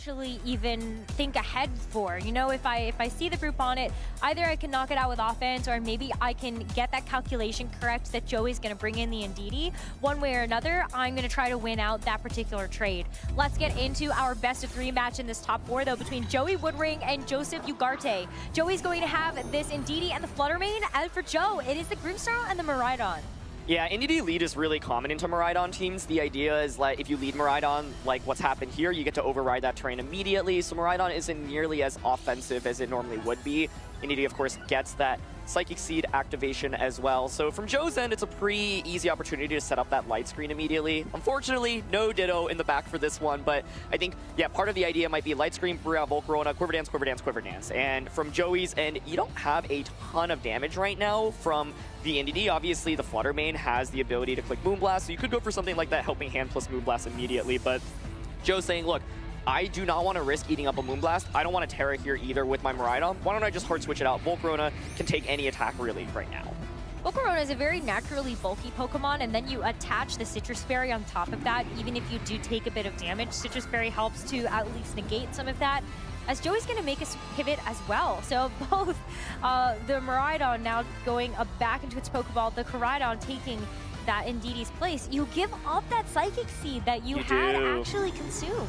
actually even think ahead for. You know, if I see the group on it, either I can knock it out with offense, or maybe I can get that calculation correct that Joey's going to bring in the Ndidi. One way or another, I'm going to try to win out that particular trade. Let's get into our best of 3 match in this top 4, though, between Joey Woodring and Joseph Ugarte. Joey's going to have this Ndidi and the Fluttermane, and for Joe, it is the Grimsnarl and the Miraidon. Yeah, Ndidi lead is really common into Miraidon teams. The idea is like if you lead Miraidon, like what's happened here, you get to override that terrain immediately. So Miraidon isn't nearly as offensive as it normally would be. Ndidi, of course, gets that Psychic Seed activation as well. So from Joe's end, it's a pretty easy opportunity to set up that light screen immediately. Unfortunately, no Ditto in the back for this one, but I think, yeah, part of the idea might be light screen, Volcarona, Quiver Dance, Quiver Dance, Quiver Dance. And from Joey's end, you don't have a ton of damage right now from the Ndidi. Obviously, the Fluttermane has the ability to click Moonblast, so you could go for something like that Helping Hand plus Moonblast immediately, but Joe's saying, look, I do not want to risk eating up a Moonblast. I don't want to Terra here either with my Miraidon. Why don't I just hard switch it out? Volcarona can take any attack really right now. Volcarona is a very naturally bulky Pokemon, and then you attach the Citrus Berry on top of that. Even if you do take a bit of damage, Citrus Berry helps to at least negate some of that, as Joey's going to make a pivot as well. So both the Miraidon now going back into its Pokeball, the Koraidon taking that Ndidi's place. You give up that Psychic Seed that you had actually consumed.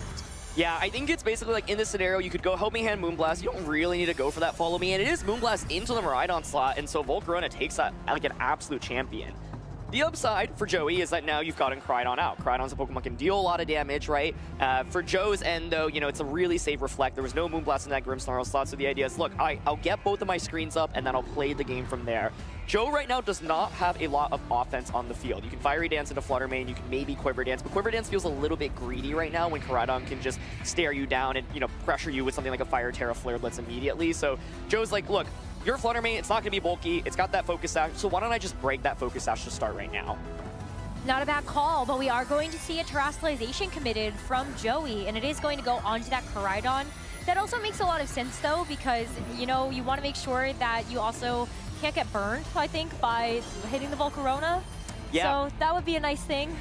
Yeah, I think it's basically like in this scenario, you could go Help Me Hand Moonblast. You don't really need to go for that Follow Me, and it is Moonblast into the Miraidon slot, and so Volcarona takes that like an absolute champion. The upside for Joey is that now you've gotten Koraidon out. Koraidon's a Pokemon can deal a lot of damage, right? For Joe's end, though, you know, it's a really safe Reflect. There was no Moonblast in that Grimmsnarl slot, so the idea is, look, I'll get both of my screens up, and then I'll play the game from there. Joe right now does not have a lot of offense on the field. You can Fiery Dance into Fluttermane, you can maybe Quiver Dance, but Quiver Dance feels a little bit greedy right now when Koraidon can just stare you down and, you know, pressure you with something like a Fire Terra Flare Blitz immediately. So Joe's like, look, your Fluttermane, it's not going to be bulky, it's got that Focus Sash, so why don't I just break that Focus Sash to start right now? Not a bad call, but we are going to see a Terastallization committed from Joey, and it is going to go onto that Koraidon. That also makes a lot of sense, though, because, you know, you want to make sure that you also can't get burned, I think, by hitting the Volcarona. Yeah. So that would be a nice thing.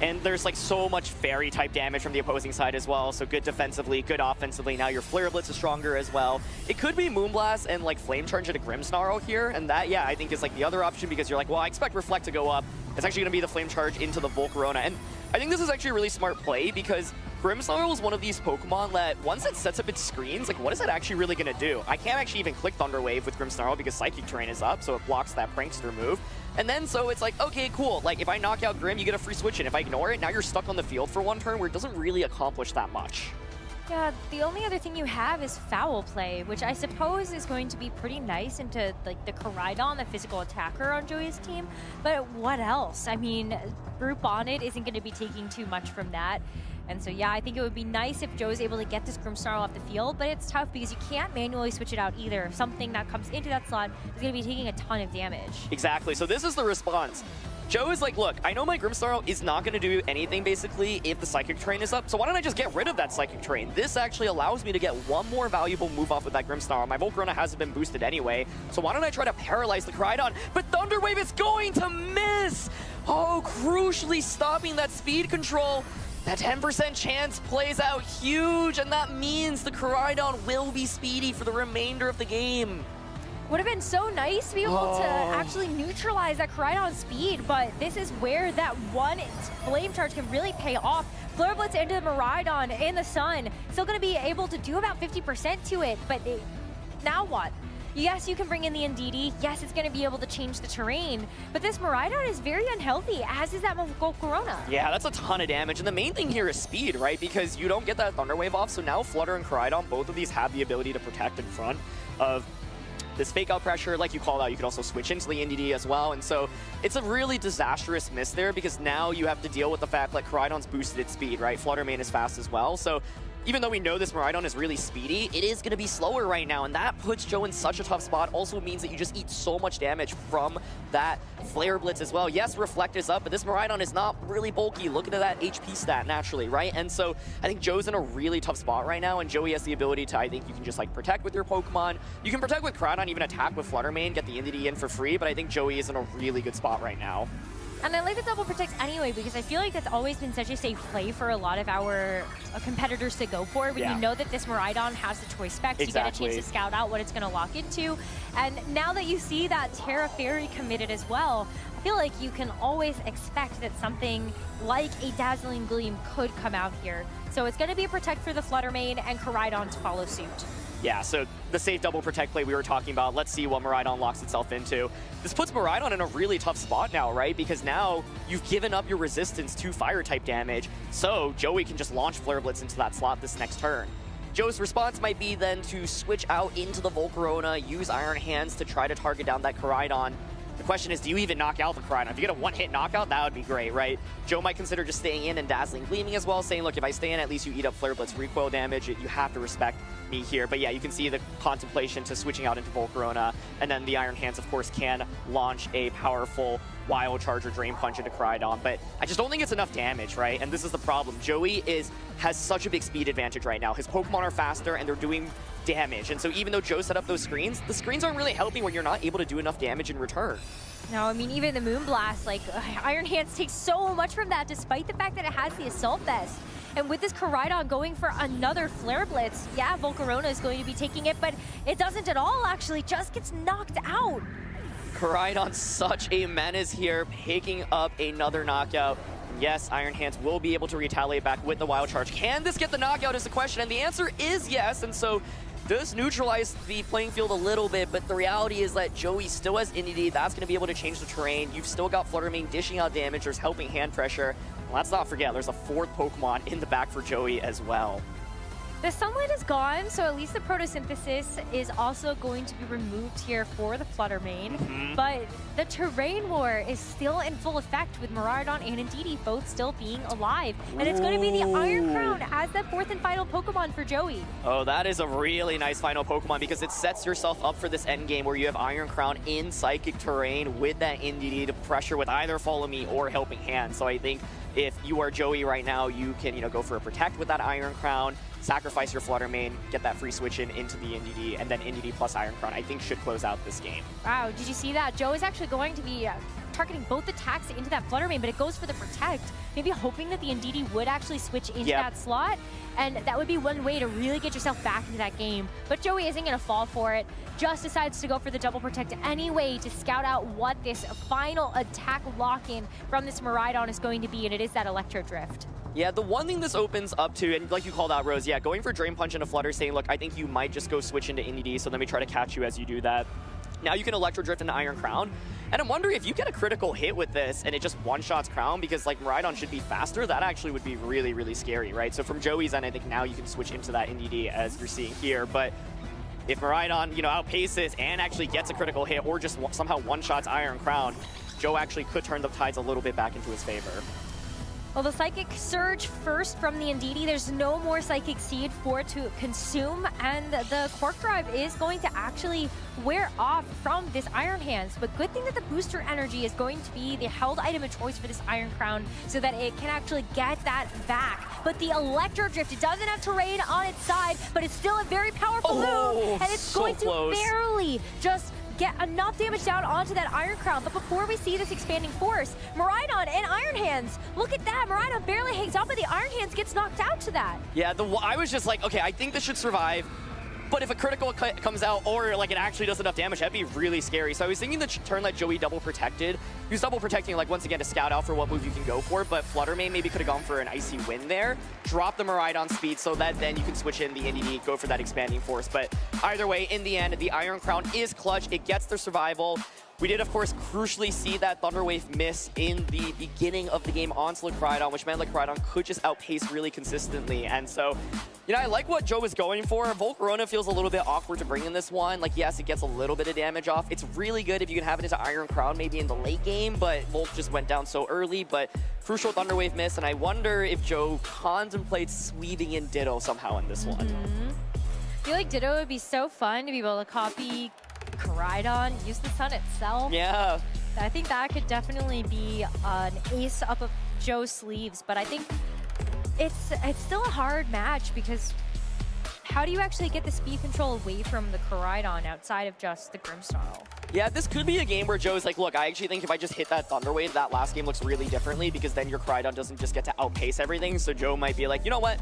And there's like so much fairy type damage from the opposing side as well. So good defensively, good offensively. Now your Flare Blitz is stronger as well. It could be Moonblast and like Flame Charge into Grimmsnarl here. And that, yeah, I think is like the other option because you're like, well, I expect Reflect to go up. It's actually going to be the Flame Charge into the Volcarona. And I think this is actually a really smart play because Grimmsnarl is one of these Pokemon that once it sets up its screens, like what is it actually really going to do? I can't actually even click Thunder Wave with Grimmsnarl because Psychic Terrain is up, so it blocks that Prankster move. And then so it's like, okay, cool. Like if I knock out Grim, you get a free switch in. If I ignore it, now you're stuck on the field for one turn where it doesn't really accomplish that much. Yeah, the only other thing you have is Foul Play, which I suppose is going to be pretty nice into like the Koraidon, the physical attacker on Joey's team. But what else? I mean, Group on it isn't going to be taking too much from that. And so, yeah, I think it would be nice if Joe is able to get this Grimmsnarl off the field, but it's tough because you can't manually switch it out either. Something that comes into that slot is going to be taking a ton of damage. Exactly. So this is the response. Joe is like, look, I know my Grimmsnarl is not going to do anything, basically, if the Psychic Terrain is up, so why don't I just get rid of that Psychic Terrain? This actually allows me to get one more valuable move off with that Grimmsnarl. My Volcarona hasn't been boosted anyway, so why don't I try to paralyze the Koraidon? But Thunder Wave is going to miss! Oh, crucially stopping that speed control. That 10% chance plays out huge, and that means the Koraidon will be speedy for the remainder of the game. Would have been so nice to be able to actually neutralize that Koraidon speed, but this is where that one Flame Charge can really pay off. Flare Blitz into the Miraidon in the sun. Still going to be able to do about 50% to it, but now what? Yes, you can bring in the Ndidi. Yes, it's going to be able to change the terrain, but this Miraidon is very unhealthy, as is that Volcarona. Yeah, that's a ton of damage, and the main thing here is speed, right? Because you don't get that Thunder Wave off, so now Flutter and Koraidon, both of these have the ability to protect in front of this fake out pressure. Like you called out, you can also switch into the Ndidi as well, and so it's a really disastrous miss there because now you have to deal with the fact that Koraidon's boosted its speed, right? Fluttermane is fast as well, so even though we know this Miraidon is really speedy, it is going to be slower right now, and that puts Joe in such a tough spot. Also means that you just eat so much damage from that Flare Blitz as well. Yes, Reflect is up, but this Miraidon is not really bulky. Look at that HP stat naturally, right? And so I think Joe's in a really tough spot right now, and Joey has the ability to, I think you can just like protect with your Pokemon. You can protect with Koraidon, even attack with Fluttermane, get the Ndidi in for free, but I think Joey is in a really good spot right now. And I like the double protect anyway, because I feel like that's always been such a safe play for a lot of our competitors to go for. When you know that this Miraidon has the choice specs, you get a chance to scout out what it's going to lock into. And now that you see that Terra Fairy committed as well, I feel like you can always expect that something like a Dazzling Gleam could come out here. So it's going to be a protect for the Flutter Mane and Miraidon to follow suit. Yeah, so the safe double protect play we were talking about, let's see what Miraidon locks itself into. This puts Miraidon in a really tough spot now, right? Because now you've given up your resistance to fire type damage, so Joey can just launch Flare Blitz into that slot this next turn. Joe's response might be then to switch out into the Volcarona, use Iron Hands to try to target down that Miraidon. The question is, do you even knock out the Miraidon? If you get a one-hit knockout, that would be great, right? Joe might consider just staying in and Dazzling Gleaming as well, saying, look, if I stay in, at least you eat up Flare Blitz recoil damage. You have to respect me here. But yeah, you can see the contemplation to switching out into Volcarona, and then the Iron Hands, of course, can launch a powerful Wild Charge or Drain Punch into Miraidon, but I just don't think it's enough damage, right? And this is the problem. Joey has such a big speed advantage right now. His Pokemon are faster, and they're doing damage. And so even though Joe set up those screens, the screens aren't really helping when you're not able to do enough damage in return. No, I mean, even the Moonblast, like, Iron Hands takes so much from that, despite the fact that it has the Assault Vest. And with this Miraidon going for another Flare Blitz, yeah, Volcarona is going to be taking it, but it doesn't at all, actually, just gets knocked out. Miraidon, such a menace here, picking up another knockout. Yes, Iron Hands will be able to retaliate back with the Wild Charge. Can this get the knockout is the question, and the answer is yes, and so does neutralize the playing field a little bit, but the reality is that Joey still has Indy. That's going to be able to change the terrain. You've still got Flutter Mane dishing out damage. There's helping hand pressure. And let's not forget, there's a fourth Pokemon in the back for Joey as well. The sunlight is gone, so at least the photosynthesis is also going to be removed here for the Flutter Mane. But the terrain war is still in full effect with Miraidon and Indeedee both still being alive. And it's going to be the Iron Crown as the fourth and final Pokemon for Joey. Oh, that is a really nice final Pokemon because it sets yourself up for this end game where you have Iron Crown in Psychic terrain with that Indeedee to pressure with either Follow Me or Helping Hand. So I think if you are Joey right now, you can go for a Protect with that Iron Crown, sacrifice your Flutter Mane, get that free switch in into the Indeedee, and then Indeedee plus Iron Crown, I think, should close out this game. Wow, did you see that? Joe is actually going to be targeting both attacks into that Flutter Mane, but it goes for the Protect, maybe hoping that the Indeedee would actually switch into that slot, and that would be one way to really get yourself back into that game. But Joey isn't going to fall for it, just decides to go for the double Protect anyway to scout out what this final attack lock-in from this Miraidon is going to be, and it is that Electro Drift. Yeah, the one thing this opens up to, and like you called out, Rose, yeah, going for Drain Punch into Flutter, saying, look, I think you might just go switch into Indeedee, so let me try to catch you as you do that. Now you can Electro Drift into Iron Crown, and I'm wondering if you get a critical hit with this and it just one-shots Crown, because like Miraidon should be faster, that actually would be really, really scary, right? So from Joey's end, I think now you can switch into that Indeedee as you're seeing here, but if Miraidon, outpaces and actually gets a critical hit or just somehow one-shots Iron Crown, Joe actually could turn the tides a little bit back into his favor. Well, the Psychic Surge first from the Indeedee. There's no more Psychic Seed for it to consume, and the Quark Drive is going to actually wear off from this Iron Hands. But good thing that the Booster Energy is going to be the held item of choice for this Iron Crown so that it can actually get that back. But the Electro Drift, it doesn't have terrain on its side, but it's still a very powerful move, and it's so going close. to barely just get enough damage down onto that Iron Crown. But before we see this expanding force, Miraidon and Iron Hands, look at that. Miraidon barely hangs on, but the Iron Hands gets knocked out to that. Yeah, I was just like, okay, I think this should survive. But if a critical comes out or like it actually does enough damage, that'd be really scary. So I was thinking the turn that Joey double protected. He was double protecting like once again to scout out for what move you can go for, but Flutter Mane maybe could have gone for an Icy Wind there. Drop the Miraidon speed so that then you can switch in the Indeedee, go for that expanding force. But either way, in the end, the Iron Crown is clutch. It gets the survival. We did, of course, crucially see that Thunder Wave miss in the beginning of the game onto Miraidon, which meant Miraidon could just outpace really consistently. And so, I like what Joe was going for. Volcarona feels a little bit awkward to bring in this one. Like, yes, it gets a little bit of damage off. It's really good if you can have it into Iron Crown maybe in the late game, but Volk just went down so early. But crucial Thunder Wave miss, and I wonder if Joe contemplates sweeping in Ditto somehow in this one. I feel like Ditto would be so fun to be able to copy Miraidon, use the sun itself. Yeah. I think that could definitely be an ace up of Joe's sleeves, but I think it's still a hard match because how do you actually get the speed control away from the Miraidon outside of just the Grimmsnarl? Yeah, this could be a game where Joe's like, look, I actually think if I just hit that Thunder Wave, that last game looks really differently because then your Crydon doesn't just get to outpace everything. So Joe might be like, you know what?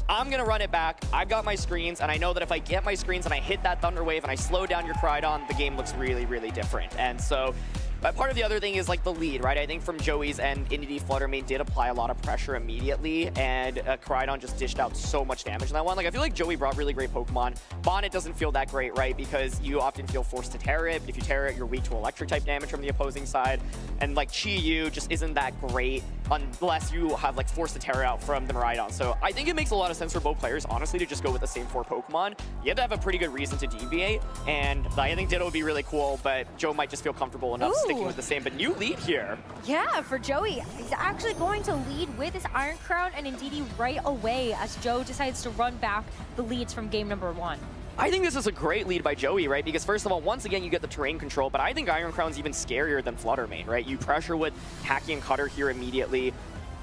I'm going to run it back. I've got my screens, and I know that if I get my screens and I hit that Thunder Wave and I slow down your Crydon, the game looks really, really different. And so but part of the other thing is like the lead, right? I think from Joey's end, Indy Fluttermane did apply a lot of pressure immediately, and Crydon just dished out so much damage in that one. Like, I feel like Joey brought really great Pokemon. Bonnet doesn't feel that great, right? Because you often feel forced to tear it. If you tear it, you're weak to electric type damage from the opposing side. And like Chi-Yu just isn't that great unless you have like forced to tear out from the Miraidon. So I think it makes a lot of sense for both players, honestly, to just go with the same 4 Pokemon. You have to have a pretty good reason to deviate, and I think Ditto would be really cool, but Joe might just feel comfortable enough sticking with the same. But new lead here. Yeah, for Joey, he's actually going to lead with his Iron Crown and Indeedee right away as Joe decides to run back the leads from game number 1. I think this is a great lead by Joey, right? Because first of all, once again, you get the terrain control, but I think Iron Crown's even scarier than Fluttermane, right? You pressure with Hacky and Cutter here immediately.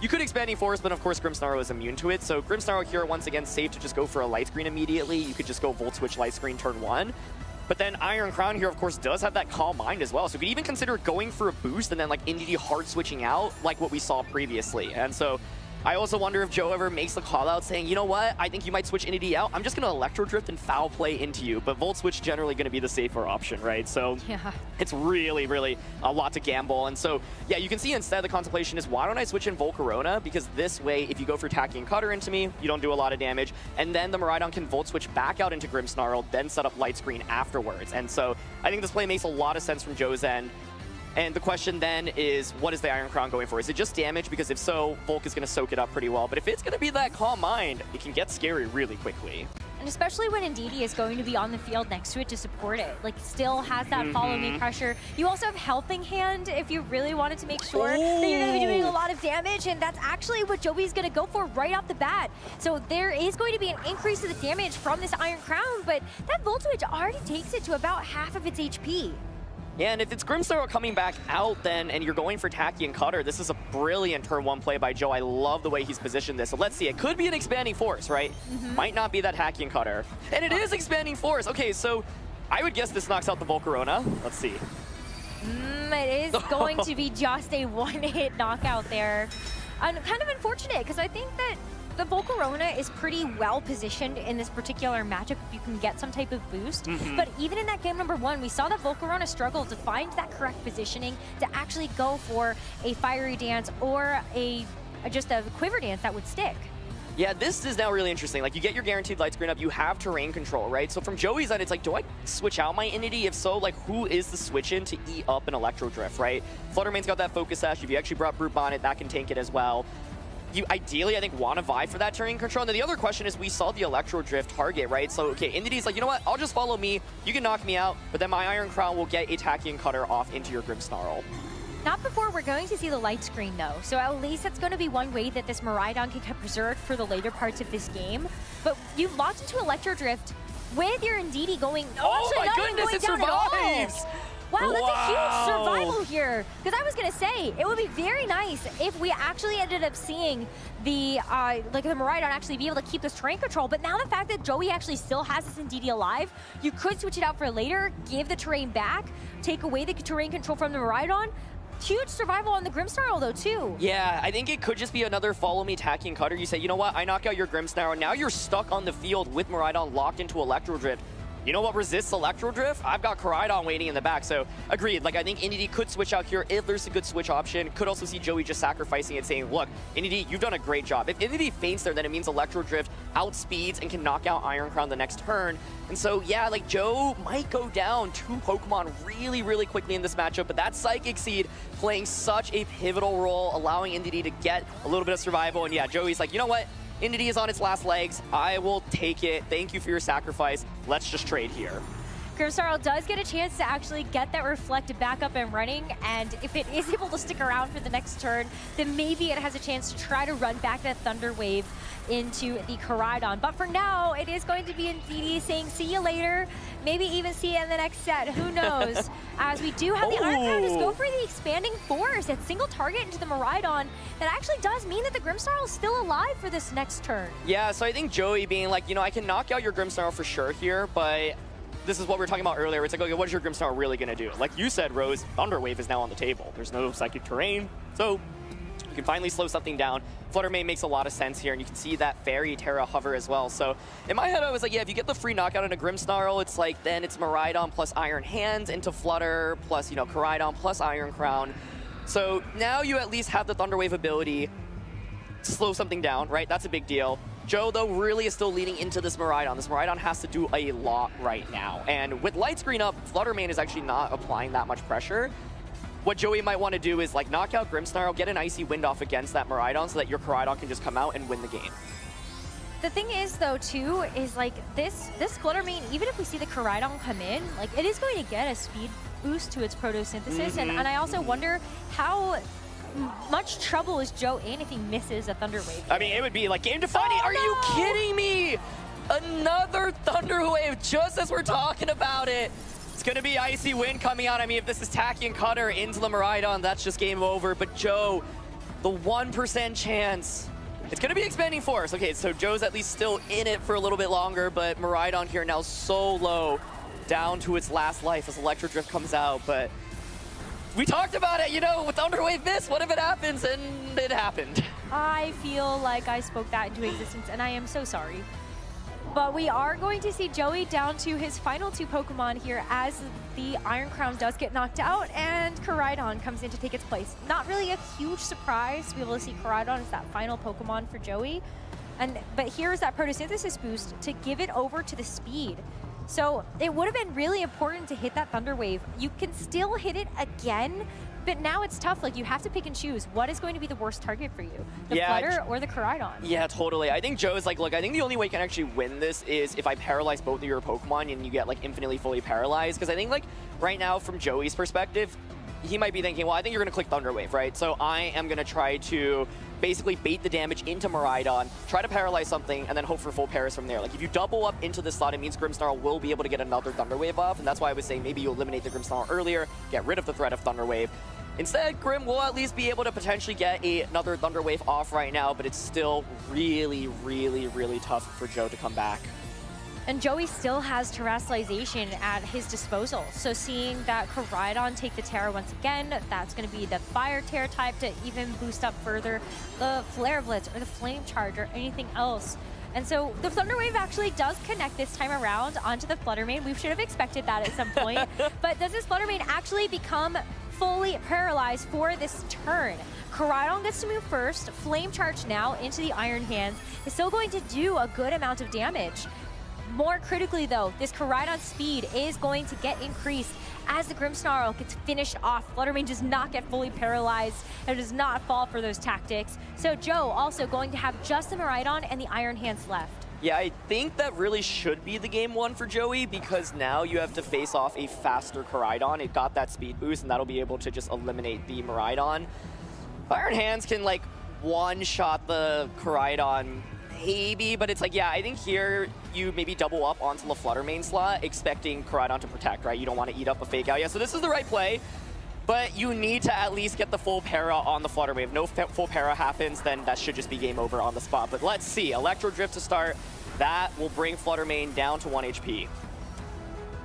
You could Expanding Force, but of course Grimmsnarl is immune to it. So Grimmsnarl here, once again, safe to just go for a Light Screen immediately. You could just go Volt Switch Light Screen turn 1. But then Iron Crown here, of course, does have that Calm Mind as well. So you could even consider going for a boost and then like Indeedee hard switching out like what we saw previously. And so I also wonder if Joe ever makes the call out saying, you know what, I think you might switch Indeedee out. I'm just going to Electro Drift and Foul Play into you. But Volt Switch generally going to be the safer option, right? So yeah, it's really, really a lot to gamble. And so, yeah, you can see instead the contemplation is, why don't I switch in Volcarona? Because this way, if you go for Tacky and Cutter into me, you don't do a lot of damage. And then the Miraidon can Volt Switch back out into Grimmsnarl, then set up Light Screen afterwards. And so I think this play makes a lot of sense from Joe's end. And the question then is, what is the Iron Crown going for? Is it just damage? Because if so, Volk is going to soak it up pretty well. But if it's going to be that Calm Mind, it can get scary really quickly. And especially when Indeedee is going to be on the field next to it to support it. Like, still has that follow me pressure. You also have Helping Hand if you really wanted to make sure that you're going to be doing a lot of damage. And that's actually what Joey's going to go for right off the bat. So there is going to be an increase of the damage from this Iron Crown, but that Volt Switch already takes it to about half of its HP. Yeah, and if it's Grimmsnarl coming back out then, and you're going for Tacky and Cutter, this is a brilliant turn 1 play by Joe. I love the way he's positioned this. So let's see, it could be an Expanding Force, right? Might not be that Hacky and Cutter. And it is Expanding Force. Okay, so I would guess this knocks out the Volcarona. Let's see. It is going to be just a 1-hit knockout there. Kind of unfortunate, because I think that the Volcarona is pretty well positioned in this particular matchup if you can get some type of boost. But even in that game number 1, we saw that Volcarona struggle to find that correct positioning to actually go for a Fiery Dance or just a Quiver Dance that would stick. Yeah, this is now really interesting. Like, you get your guaranteed Light Screen up, you have terrain control, right? So from Joey's end, it's like, do I switch out my Indeedee? If so, like, who is the switch in to eat up an Electro Drift, right? Fluttermane's got that Focus Sash. If you actually brought Brute Bonnet, that can tank it as well. You ideally, I think, want to vie for that terrain control. And then the other question is, we saw the Electro Drift target, right? So, okay, Indeedee's like, you know what? I'll just follow me. You can knock me out, but then my Iron Crown will get a Tacky and Cutter off into your Grimmsnarl. Not before we're going to see the Light Screen, though. So at least that's going to be one way that this Miraidon can get preserved for the later parts of this game. But you've locked into Electro Drift with your Indeedee going... Oh my goodness, it survives! Wow, that's a huge survival here. Because I was going to say, it would be very nice if we actually ended up seeing the Miraidon actually be able to keep this terrain control. But now the fact that Joey actually still has this Indeedee alive, you could switch it out for later, give the terrain back, take away the terrain control from the Miraidon. Huge survival on the Grimmsnarl, though, too. Yeah, I think it could just be another follow me Tacky and Cutter. You say, you know what, I knock out your Grimmsnarl. Now you're stuck on the field with Miraidon locked into Electro Drift. You know what resists Electro Drift? I've got Koraidon waiting in the back. So agreed. Like, I think Indeedee could switch out here if there's a good switch option. Could also see Joey just sacrificing it, saying, look, Indeedee, you've done a great job. If Indeedee faints there, then it means Electro Drift outspeeds and can knock out Iron Crown the next turn. And so, yeah, like, Joe might go down 2 Pokemon really, really quickly in this matchup, but that Psychic Seed playing such a pivotal role, allowing Indeedee to get a little bit of survival. And yeah, Joey's like, you know what? Indeedee is on its last legs. I will take it. Thank you for your sacrifice. Let's just trade here. Grimmsnarl does get a chance to actually get that Reflect back up and running, and if it is able to stick around for the next turn, then maybe it has a chance to try to run back that Thunder Wave into the Koraidon. But for now, it is going to be Indeedee saying, see you later, maybe even see you in the next set, who knows? As we do have the Iron Crown just go for the Expanding Force, that single target into the Miraidon, that actually does mean that the Grimmsnarl is still alive for this next turn. Yeah, so I think Joey being like, you know, I can knock out your Grimmsnarl for sure here, but this is what we were talking about earlier. It's like, okay, what is your Grimstar really going to do? Like you said, Rose, Thunder Wave is now on the table. There's no psychic terrain, so you can finally slow something down. Flutter Mane makes a lot of sense here, and you can see that Fairy Terra hover as well. So in my head, I was like, yeah, if you get the free knockout on a Grimmsnarl, it's like, then it's Miraidon plus Iron Hands into Flutter plus, you know, Koraidon plus Iron Crown. So now you at least have the Thunder Wave ability to slow something down, right? That's a big deal. Joe, though, really is still leaning into this Miraidon. This Miraidon has to do a lot right now. And with Light Screen up, Flutter Mane is actually not applying that much pressure. What Joey might want to do is like knock out Grimmsnarl, get an Icy Wind off against that Miraidon so that your Koraidon can just come out and win the game. The thing is, though, too, is like this Flutter Mane, even if we see the Koraidon come in, like it is going to get a speed boost to its photosynthesis. And I also wonder how much trouble is Joe in if he misses a Thunder Wave here? I mean, it would be like game defining. Are you kidding me? Another Thunder Wave just as we're talking about it. It's going to be Icy Wind coming out. I mean, if this is Tacky and Cutter into the Miraidon, that's just game over. But Joe, the 1% chance. It's going to be Expanding Force. Okay, so Joe's at least still in it for a little bit longer, but Miraidon here now so low, down to its last life as Electro Drift comes out. But we talked about it, you know, with Thunder Wave miss, what if it happens? And it happened. I feel like I spoke that into existence, and I am so sorry. But we are going to see Joey down to his final 2 Pokemon here as the Iron Crown does get knocked out and Koraidon comes in to take its place. Not really a huge surprise to be able to see Koraidon as that final Pokemon for Joey. But here's that photosynthesis boost to give it over to the speed. So it would have been really important to hit that Thunder Wave. You can still hit it again, but now it's tough. Like, you have to pick and choose. What is going to be the worst target for you? The Flutter or the Koraidon? Yeah, totally. I think Joe's like, look, I think the only way you can actually win this is if I paralyze both of your Pokemon and you get like infinitely fully paralyzed. Because I think like right now from Joey's perspective, he might be thinking, well, I think you're going to click Thunder Wave, right? So I am going to try to basically bait the damage into Miraidon, try to paralyze something, and then hope for full paras from there. Like, if you double up into this slot, it means Grimmsnarl will be able to get another Thunder Wave off, and that's why I was saying maybe you eliminate the Grimmsnarl earlier, get rid of the threat of Thunder Wave. Instead, Grim will at least be able to potentially get another Thunder Wave off right now, but it's still really, really, really tough for Joe to come back. And Joey still has Terrestrialization at his disposal. So seeing that Koraidon take the Terra once again, that's going to be the Fire Terra type to even boost up further the Flare Blitz or the Flame Charge or anything else. And so the Thunder Wave actually does connect this time around onto the Flutter Mane. We should have expected that at some point. But does this Flutter Mane actually become fully paralyzed for this turn? Koraidon gets to move first. Flame Charge now into the Iron Hands is still going to do a good amount of damage. More critically, though, this Koraidon speed is going to get increased as the Grimmsnarl gets finished off. Flutter Mane does not get fully paralyzed and does not fall for those tactics. So Joe also going to have just the Miraidon and the Iron Hands left. Yeah, I think that really should be the game one for Joey because now you have to face off a faster Koraidon. It got that speed boost, and that'll be able to just eliminate the Miraidon. Iron Hands can, like, one-shot the Koraidon, maybe, but it's like, yeah, I think here you maybe double up onto the Flutter Mane slot, expecting Koraidon to protect, right? You don't want to eat up a Fake Out. Yeah, so this is the right play, but you need to at least get the full para on the Flutter Wave. If no full para happens, then that should just be game over on the spot. But let's see, Electro Drift to start. That will bring Flutter Mane down to 1 HP.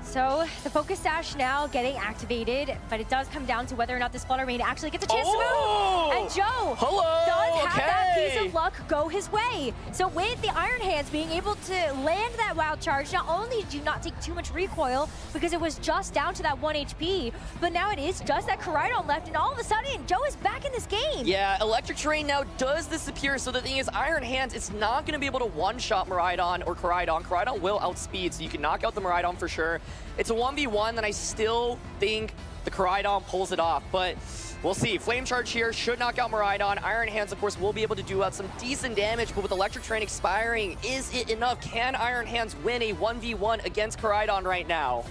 So the Focus Sash now getting activated, but it does come down to whether or not this Flutter Mane actually gets a chance to move. And Joe does have that piece of luck go his way. So with the Iron Hands being able to land that Wild Charge, not only do you not take too much recoil because it was just down to that 1 HP, but now it is just that Koraidon left, and all of a sudden Joe is back in this game. Yeah, Electric Terrain now does disappear. So the thing is, Iron Hands, it's not going to be able to one-shot Miraidon or Koraidon. Koraidon will outspeed, so you can knock out the Miraidon for sure. It's a 1v1, and I still think the Koraidon pulls it off, but we'll see. Flame Charge here should knock out Miraidon. Iron Hands, of course, will be able to do out some decent damage, but with Electric Terrain expiring, is it enough? Can Iron Hands win a 1v1 against Koraidon right now?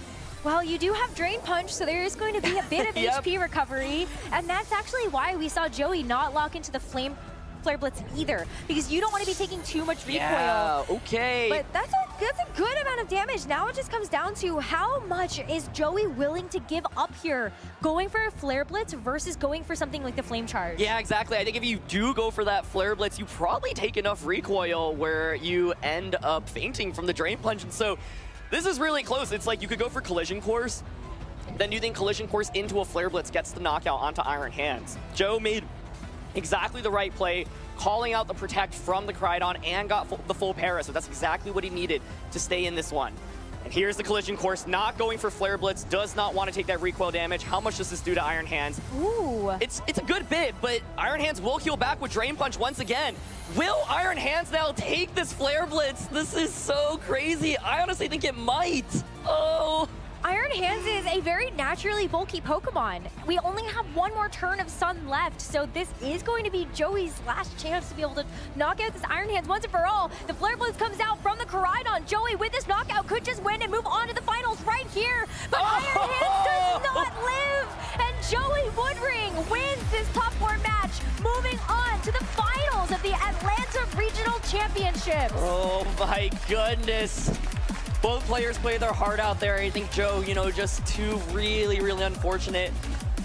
Well, you do have Drain Punch, so there is going to be a bit of HP recovery, and that's actually why we saw Joey not lock into the Flare Blitz either, because you don't want to be taking too much recoil. Yeah, okay. But that's a good amount of damage. Now it just comes down to how much is Joey willing to give up here, going for a Flare Blitz versus going for something like the Flame Charge. Yeah, exactly. I think if you do go for that Flare Blitz, you probably take enough recoil where you end up fainting from the Drain Punch. And so This is really close. It's like you could go for Collision Course, then you think Collision Course into a Flare Blitz gets the knockout onto Iron Hands. Joe made exactly the right play, calling out the Protect from the Crydon and got the full para, so that's exactly what he needed to stay in this one. And here's the Collision Course, not going for Flare Blitz, does not want to take that recoil damage. How much does this do to Iron Hands? Ooh. It's a good bit, but Iron Hands will heal back with Drain Punch once again. Will Iron Hands now take this Flare Blitz? This is so crazy. I honestly think it might. Oh. Iron Hands is a very naturally bulky Pokemon. We only have one more turn of Sun left, so this is going to be Joey's last chance to be able to knock out this Iron Hands once and for all. The Flare Blitz comes out from the Koraidon. Joey, with this knockout, could just win and move on to the finals right here, but Iron Hands does not live, and Joey Woodring wins this top 4 match, moving on to the finals of the Atlanta Regional Championships. Oh my goodness. Both players played their heart out there. I think Joe, you know, just 2 really, really unfortunate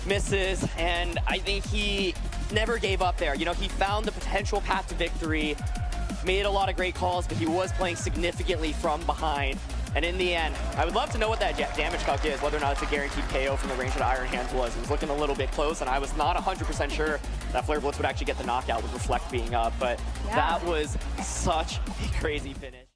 misses. And I think he never gave up there. You know, he found the potential path to victory, made a lot of great calls, but he was playing significantly from behind. And in the end, I would love to know what that damage calc is, whether or not it's a guaranteed KO from the range that Iron Hands was. It was looking a little bit close, and I was not 100% sure that Flare Blitz would actually get the knockout with Reflect being up. But that was such a crazy finish.